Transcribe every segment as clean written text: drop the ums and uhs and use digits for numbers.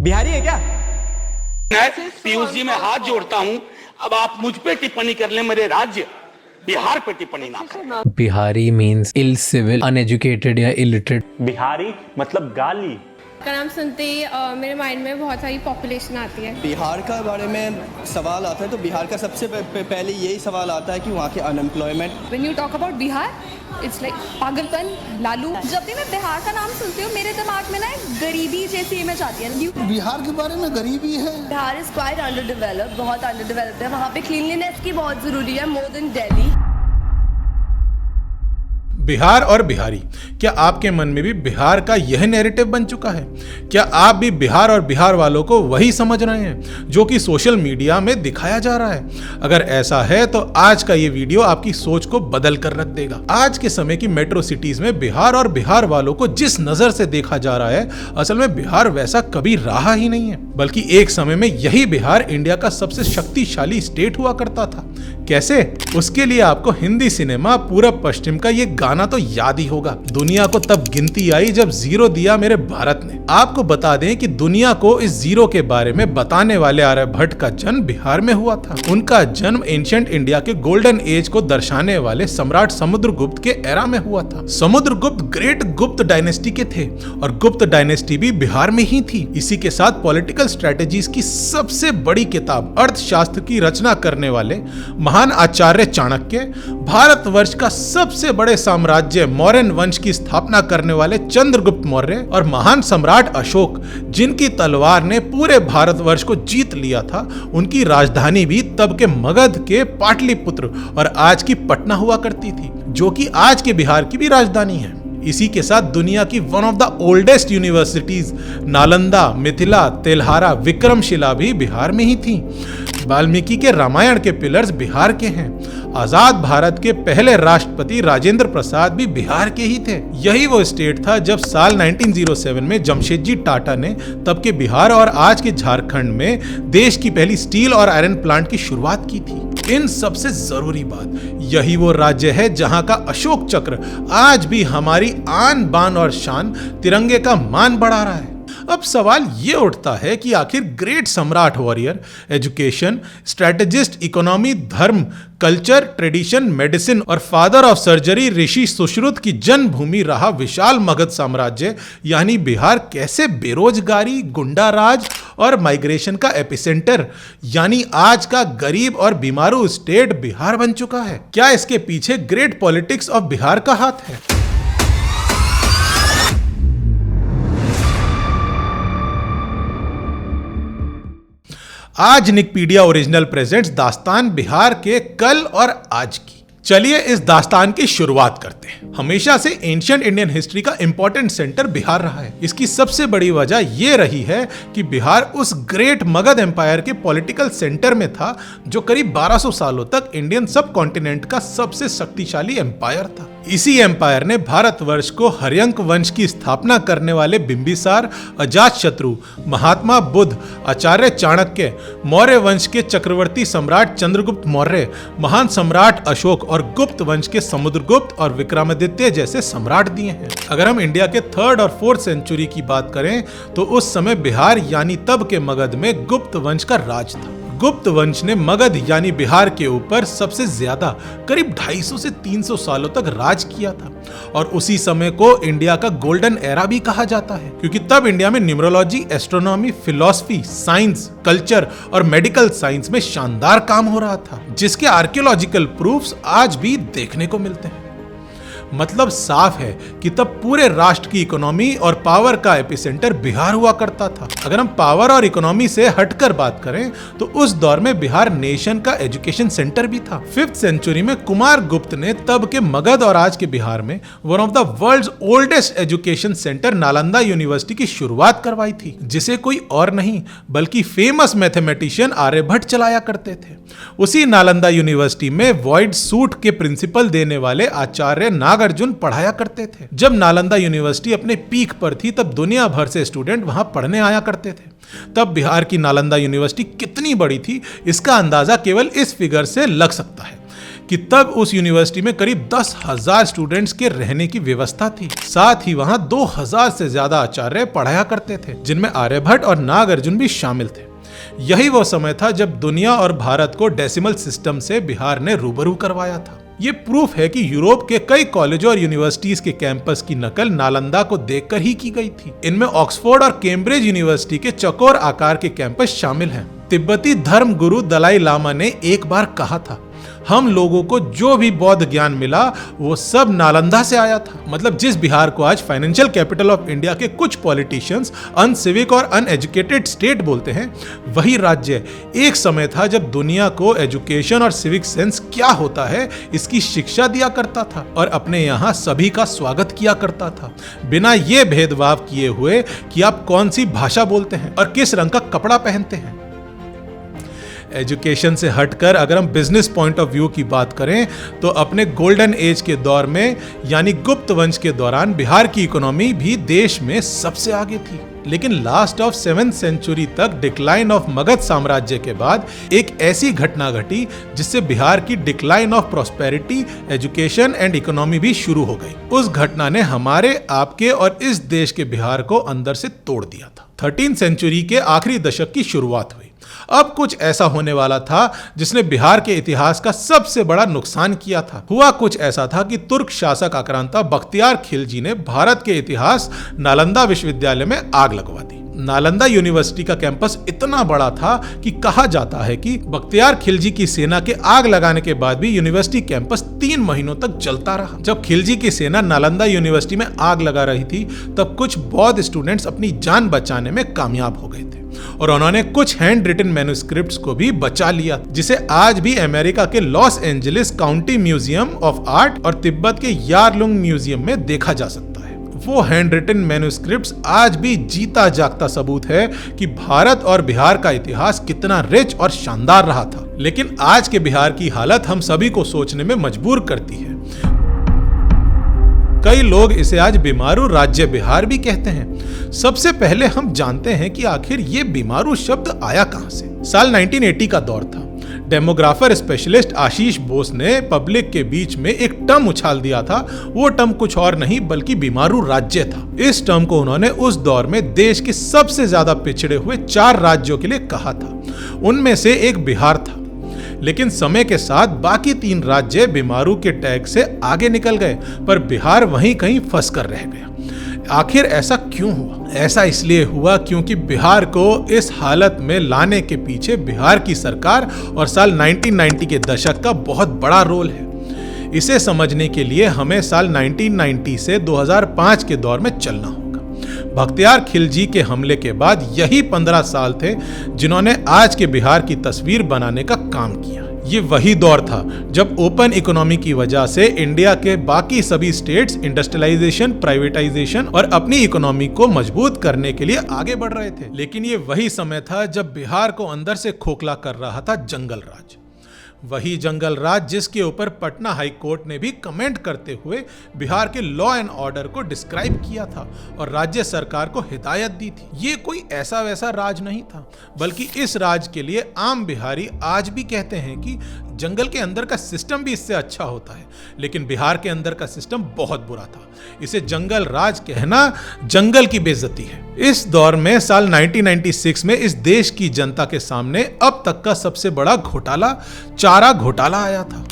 बिहारी है क्या? पीयूष जी मैं हाथ जोड़ता हूं, अब आप मुझ पे टिप्पणी कर लें, मेरे राज्य बिहार पे टिप्पणी ना करें। बिहारी मीन्स इल सिविल, अनएजुकेटेड या इलिटरेट। बिहारी मतलब गाली। का नाम सुनते ही मेरे माइंड में बहुत सारी पॉपुलेशन आती है। बिहार का बारे में सवाल आता है तो बिहार का सबसे पहले यही सवाल आता है कि वहाँ के unemployment. When you talk about Bihar it's like पागलपन, लालू। जब भी मैं बिहार का नाम सुनती हूँ मेरे दिमाग में ना एक गरीबी जैसी इमेज आती है। बिहार के बारे में गरीबी है। Bihar is quite under developed, बहुत अंडर डेवलप्ड है। वहाँ पे क्लीनलीनेस की बहुत ज़रूरी है, मोर देन दिल्ली। बिहार और बिहारी, क्या आपके मन में भी बिहार का यह नैरेटिव बन चुका है? क्या आप भी बिहार और बिहार वालों को वही समझ रहे हैं जो कि सोशल मीडिया में दिखाया जा रहा है? अगर ऐसा है तो आज का ये वीडियो आपकी सोच को बदल कर रख देगा। आज के समय की मेट्रो सिटीज में बिहार और बिहार वालों को जिस नजर से देखा जा रहा है, असल में बिहार वैसा कभी रहा ही नहीं है, बल्कि एक समय में यही बिहार इंडिया का सबसे शक्तिशाली स्टेट हुआ करता था। कैसे? उसके लिए आपको हिंदी सिनेमा पूरब पश्चिम का ये गाना तो याद ही होगा। दुनिया को तब गिनती आई जब जीरो दिया मेरे भारत ने। आपको बता दें कि दुनिया को इस जीरो के बारे में बताने वाले आर्यभट्ट का जन्म बिहार में हुआ था। उनका जन्म एंशिएंट इंडिया के गोल्डन एज को दर्शाने वाले सम्राट समुद्रगुप्त के एरा में हुआ था। समुद्रगुप्त ग्रेट गुप्त डायनेस्टी के थे और गुप्त डायनेस्टी भी बिहार में ही थी। इसी के साथ पॉलिटिकल स्ट्रेटेजीज की सबसे बड़ी किताब अर्थशास्त्र की रचना करने वाले महान आचार्य चाणक्य, भारतवर्ष का सबसे बड़े साम्राज्य मौर्यन वंश की स्थापना करने वाले चंद्रगुप्त मौर्य और महान सम्राट अशोक, जिनकी तलवार ने पूरे भारतवर्ष को जीत लिया था, उनकी राजधानी भी तब के मगध के पाटलिपुत्र और आज की पटना हुआ करती थी, जो कि आज के बिहार की भी राजधानी है। इसी के साथ दुनिया की one of the oldest universities Nalanda, Mithila, Telhara, Vikramshila भी बिहार में ही थी। वाल्मीकि के रामायण के पिलर्स बिहार के हैं। आजाद भारत के पहले राष्ट्रपति राजेंद्र प्रसाद भी बिहार के ही थे। यही वो स्टेट था जब साल 1907 में जमशेदजी टाटा ने तब के बिहार और आज के झारखंड में देश की पहली स्टील और आयरन प्लांट की शुरुआत की थी। इन सबसे जरूरी बात, यही वो राज्य है जहां का अशोक चक्र आज भी हमारी आन बान और शान, तिरंगे का मान बढ़ा रहा है। अब सवाल ये उठता है कि आखिर ग्रेट सम्राट वॉरियर, एजुकेशन, स्ट्रेटेजिस्ट, इकोनॉमी, धर्म, कल्चर, ट्रेडिशन, मेडिसिन और फादर ऑफ सर्जरी ऋषि सुश्रुत की जन्मभूमि रहा विशाल मगध साम्राज्य यानी बिहार कैसे बेरोजगारी, गुंडाराज और माइग्रेशन का एपिसेंटर यानी आज का गरीब और बीमारू स्टेट बिहार बन चुका है? क्या इसके पीछे ग्रेट पॉलिटिक्स ऑफ बिहार का हाथ है? आज निकपीडिया ओरिजिनल प्रेजेंट्स दास्तान बिहार के कल और आज की। चलिए इस दास्तान की शुरुआत करते हैं। हमेशा से एंशिएंट इंडियन हिस्ट्री का इंपॉर्टेंट सेंटर बिहार रहा है। इसकी सबसे बड़ी वजह यह रही है कि बिहार उस ग्रेट मगध एम्पायर के पॉलिटिकल सेंटर में था जो करीब 1200 सालों तक इंडियन सब कॉन्टिनेंट का सबसे शक्तिशाली एम्पायर था। इसी एम्पायर ने भारतवर्ष को हर्यंक वंश की स्थापना करने वाले बिंबिसार, अजातशत्रु, महात्मा बुद्ध, आचार्य चाणक्य, मौर्य वंश के चक्रवर्ती सम्राट चंद्रगुप्त मौर्य, महान सम्राट अशोक और गुप्त वंश के समुद्रगुप्त और विक्रमादित्य जैसे सम्राट दिए हैं। अगर हम इंडिया के 3rd और 4th सेंचुरी की बात करें तो उस समय बिहार यानी तब के मगध में गुप्त वंश का राज था। गुप्त वंश ने मगध यानी बिहार के ऊपर सबसे ज्यादा करीब 250 से 300 सालों तक राज किया था और उसी समय को इंडिया का गोल्डन एरा भी कहा जाता है, क्योंकि तब इंडिया में numerology, astronomy, philosophy, science, culture और मेडिकल साइंस में शानदार काम हो रहा था, जिसके आर्कियोलॉजिकल प्रूफ्स आज भी देखने को मिलते हैं। मतलब साफ है कि तब पूरे राष्ट्र की इकोनॉमी और पावर का एपिसेंटर बिहार हुआ करता था। अगर हम पावर और इकोनॉमी से हटकर बात करें तो उस दौर में बिहार नेशन का एजुकेशन सेंटर भी था। 5th सेंचुरी में कुमार गुप्त ने तब के मगध और आज के बिहार में one of the world's oldest education centre Nalanda university की शुरुआत करवाई थी, जिसे कोई और नहीं बल्कि फेमस मैथमेटिशियन आर्यभट्ट चलाया करते थे। उसी नालंदा यूनिवर्सिटी में वॉइड सूट के प्रिंसिपल देने वाले आचार्य नागार्जुन पढ़ाया करते थे। जब नालंदा यूनिवर्सिटी अपने पीक पर थी तब दुनिया भर से स्टूडेंट वहां पढ़ने आया करते थे। तब बिहार की नालंदा यूनिवर्सिटी कितनी बड़ी थी इसका अंदाजा केवल इस फिगर से लग सकता है कि तब उस यूनिवर्सिटी में करीब 10,000 स्टूडेंट्स के रहने की व्यवस्था थी। साथ ही वहां 2,000 से ज्यादा आचार्य पढ़ाया करते थे, जिनमें आर्यभट्ट और नागार्जुन भी शामिल थे। यही वो समय था जब दुनिया और भारत को डेसिमल सिस्टम से बिहार ने रूबरू करवाया था। ये प्रूफ है कि यूरोप के कई कॉलेजों और यूनिवर्सिटीज के कैंपस की नकल नालंदा को देखकर ही की गई थी। इनमें ऑक्सफोर्ड और कैम्ब्रिज यूनिवर्सिटी के चौकोर आकार के कैंपस शामिल हैं। तिब्बती धर्म गुरु दलाई लामा ने एक बार कहा था, हम लोगों को जो भी बौद्ध ज्ञान मिला वो सब नालंदा से आया था। मतलब जिस बिहार को आज फाइनेंशियल कैपिटल ऑफ इंडिया के कुछ पॉलिटिशियंस अनसिविक और अनएजुकेटेड स्टेट बोलते हैं, वही राज्य एक समय था जब दुनिया को एजुकेशन और सिविक सेंस क्या होता है इसकी शिक्षा दिया करता था और अपने यहाँ सभी का स्वागत किया करता था, बिना ये भेदभाव किए हुए कि आप कौन सी भाषा बोलते हैं और किस रंग का कपड़ा पहनते हैं। एजुकेशन से हटकर अगर हम बिजनेस पॉइंट ऑफ व्यू की बात करें तो अपने गोल्डन एज के दौर में यानी गुप्त वंश के दौरान बिहार की इकोनॉमी भी देश में सबसे आगे थी। लेकिन लास्ट ऑफ 7th सेंचुरी तक डिक्लाइन ऑफ मगध साम्राज्य के बाद एक ऐसी घटना घटी जिससे बिहार की decline of prosperity, education and economy भी शुरू हो गई। उस घटना ने हमारे, आपके और इस देश के बिहार को अंदर से तोड़ दिया था। 13th सेंचुरी के आखिरी दशक की शुरुआत हुई। अब कुछ ऐसा होने वाला था जिसने बिहार के इतिहास का सबसे बड़ा नुकसान किया था। हुआ कुछ ऐसा था कि तुर्क शासक आक्रांता बख्तियार खिलजी ने भारत के इतिहास नालंदा विश्वविद्यालय में आग लगवा दी। नालंदा यूनिवर्सिटी का कैंपस इतना बड़ा था कि कहा जाता है कि बख्तियार खिलजी की सेना के आग लगाने के बाद भी यूनिवर्सिटी कैंपस 3 महीनों तक जलता रहा। जब खिलजी की सेना नालंदा यूनिवर्सिटी में आग लगा रही थी तब कुछ बौद्ध स्टूडेंट्स अपनी जान बचाने में कामयाब हो गए थे और उन्होंने कुछ हैंड रिटन मैन्युस्क्रिप्ट्स को भी बचा लिया, जिसे आज भी अमेरिका के Los Angeles county museum of art और तिब्बत के यारलुंग म्यूजियम में देखा जा सकता है। वो हैंड रिटन मैन्युस्क्रिप्ट्स आज भी जीता जागता सबूत है कि भारत और बिहार का इतिहास कितना रिच और शानदार रहा था। लेकिन आज के बिहार की हालत हम सभी को सोचने में मजबूर करती है। कई लोग इसे आज बीमारू राज्य बिहार भी कहते हैं। सबसे पहले हम जानते हैं कि आखिर ये बीमारू शब्द आया कहां से। साल 1980 का दौर था। डेमोग्राफर स्पेशलिस्ट आशीष बोस ने पब्लिक के बीच में एक टर्म उछाल दिया था। वो टर्म कुछ और नहीं बल्कि बीमारू राज्य था। इस टर्म को उन्होंने उस दौर में देश के सबसे ज्यादा पिछड़े हुए 4 राज्यों के लिए कहा था। उनमें से एक बिहार था। लेकिन समय के साथ बाकी 3 राज्य बीमारू के टैग से आगे निकल गए, पर बिहार वहीं कहीं फंस कर रह गया। आखिर ऐसा क्यों हुआ? ऐसा इसलिए हुआ क्योंकि बिहार को इस हालत में लाने के पीछे बिहार की सरकार और साल 1990 के दशक का बहुत बड़ा रोल है। इसे समझने के लिए हमें साल 1990 से 2005 के दौर में चलना होगा। बख्तियार खिलजी के हमले के बाद यही 15 साल थे जिन्होंने आज के बिहार की तस्वीर बनाने का काम किया। ये वही दौर था जब ओपन इकोनॉमी की वजह से इंडिया के बाकी सभी स्टेट्स इंडस्ट्रियलाइजेशन, प्राइवेटाइजेशन और अपनी इकोनॉमी को मजबूत करने के लिए आगे बढ़ रहे थे। लेकिन ये वही समय था जब बिहार को अंदर से खोखला कर रहा था जंगल राज। वही जंगल राज जिसके ऊपर पटना हाई कोर्ट ने भी कमेंट करते हुए बिहार के लॉ एंड ऑर्डर को डिस्क्राइब किया था और राज्य सरकार को हिदायत दी थी। ये कोई ऐसा वैसा राज नहीं था, बल्कि इस राज के लिए आम बिहारी आज भी कहते हैं कि जंगल के अंदर का सिस्टम भी इससे अच्छा होता है, लेकिन बिहार के अंदर का सिस्टम बहुत बुरा था। इसे जंगल राज कहना जंगल की बेइज्जती है। इस दौर में साल 1996 में इस देश की जनता के सामने अब तक का सबसे बड़ा घोटाला चारा घोटाला आया था।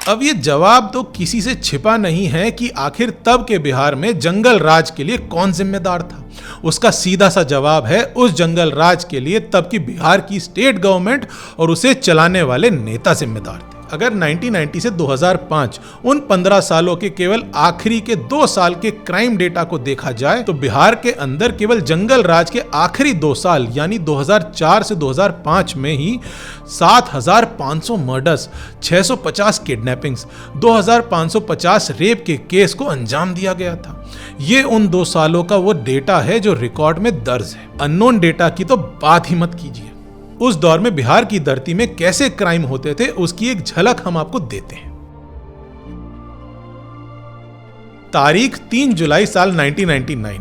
अब ये जवाब तो किसी से छिपा नहीं है कि आखिर तब के बिहार में जंगल राज के लिए कौन जिम्मेदार था। उसका सीधा सा जवाब है, उस जंगल राज के लिए तब की बिहार की स्टेट गवर्नमेंट और उसे चलाने वाले नेता जिम्मेदार थे। अगर 1990 से 2005 उन 15 सालों के केवल आखिरी के 2 साल के क्राइम डेटा को देखा जाए तो बिहार के अंदर केवल जंगल राज के आखिरी 2 साल यानी 2004 से 2005 में ही 7,500 मर्डर्स, 650 किडनैपिंग्स, 2,550 रेप के केस को अंजाम दिया गया था। ये उन 2 सालों का वो डेटा है जो रिकॉर्ड में दर्ज है। अननोन डेटा की तो बात ही मत कीजिए। उस दौर में बिहार की धरती में कैसे क्राइम होते थे उसकी एक झलक हम आपको देते हैं। तारीख 3 जुलाई साल 1999।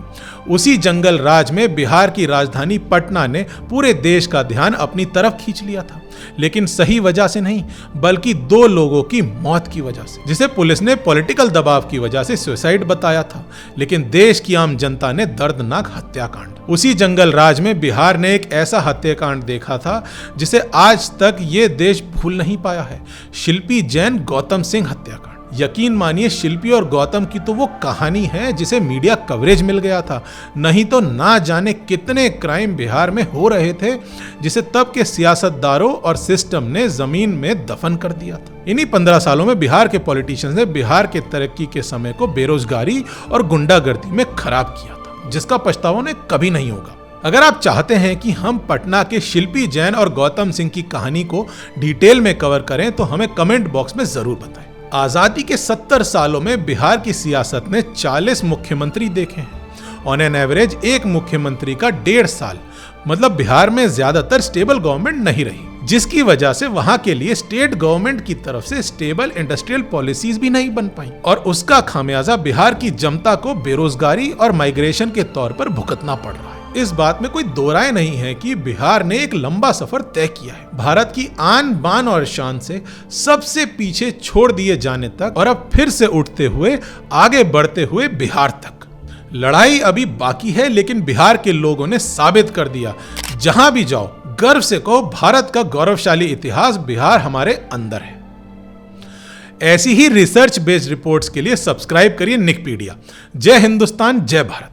उसी जंगल राज में बिहार की राजधानी पटना ने पूरे देश का ध्यान अपनी तरफ खींच लिया था, लेकिन सही वजह से नहीं, बल्कि 2 लोगों की मौत की वजह से, जिसे पुलिस ने पॉलिटिकल दबाव की वजह से सुसाइड बताया था, लेकिन देश की आम जनता ने दर्दनाक हत्याकांड। उसी जंगल राज में बिहार ने एक ऐसा हत्याकांड देखा था जिसे आज तक ये देश भूल नहीं पाया है, शिल्पी जैन गौतम सिंह हत्याकांड। यकीन मानिए, शिल्पी और गौतम की तो वो कहानी है जिसे मीडिया कवरेज मिल गया था, नहीं तो ना जाने कितने क्राइम बिहार में हो रहे थे जिसे तब के सियासतदारों और सिस्टम ने जमीन में दफन कर दिया था। इन्हीं 15 सालों में बिहार के पॉलिटिशियंस ने बिहार के तरक्की के समय को बेरोजगारी और गुंडागर्दी में खराब किया था, जिसका पछतावा उन्हें कभी नहीं होगा। अगर आप चाहते हैं कि हम पटना के शिल्पी जैन और गौतम सिंह की कहानी को डिटेल में कवर करें तो हमें कमेंट बॉक्स में जरूर बताएं। आजादी के 70 सालों में बिहार की सियासत ने 40 मुख्यमंत्री देखे हैं। ऑन एन एवरेज एक मुख्यमंत्री का 1.5 साल, मतलब बिहार में ज्यादातर स्टेबल गवर्नमेंट नहीं रही, जिसकी वजह से वहां के लिए स्टेट गवर्नमेंट की तरफ से स्टेबल इंडस्ट्रियल पॉलिसीज भी नहीं बन पाई, और उसका खामियाजा बिहार की जनता को बेरोजगारी और माइग्रेशन के तौर पर भुगतना पड़ रहा है। इस बात में कोई दो राय नहीं है कि बिहार ने एक लंबा सफर तय किया है, भारत की आन बान और शान से सबसे पीछे छोड़ दिए जाने तक, और अब फिर से उठते हुए आगे बढ़ते हुए बिहार तक। लड़ाई अभी बाकी है, लेकिन बिहार के लोगों ने साबित कर दिया, जहां भी जाओ गर्व से कहो, भारत का गौरवशाली इतिहास बिहार हमारे अंदर है। ऐसी ही रिसर्च बेस्ड रिपोर्ट्स के लिए सब्सक्राइब करिए निकपीडिया। जय हिंदुस्तान, जय भारत।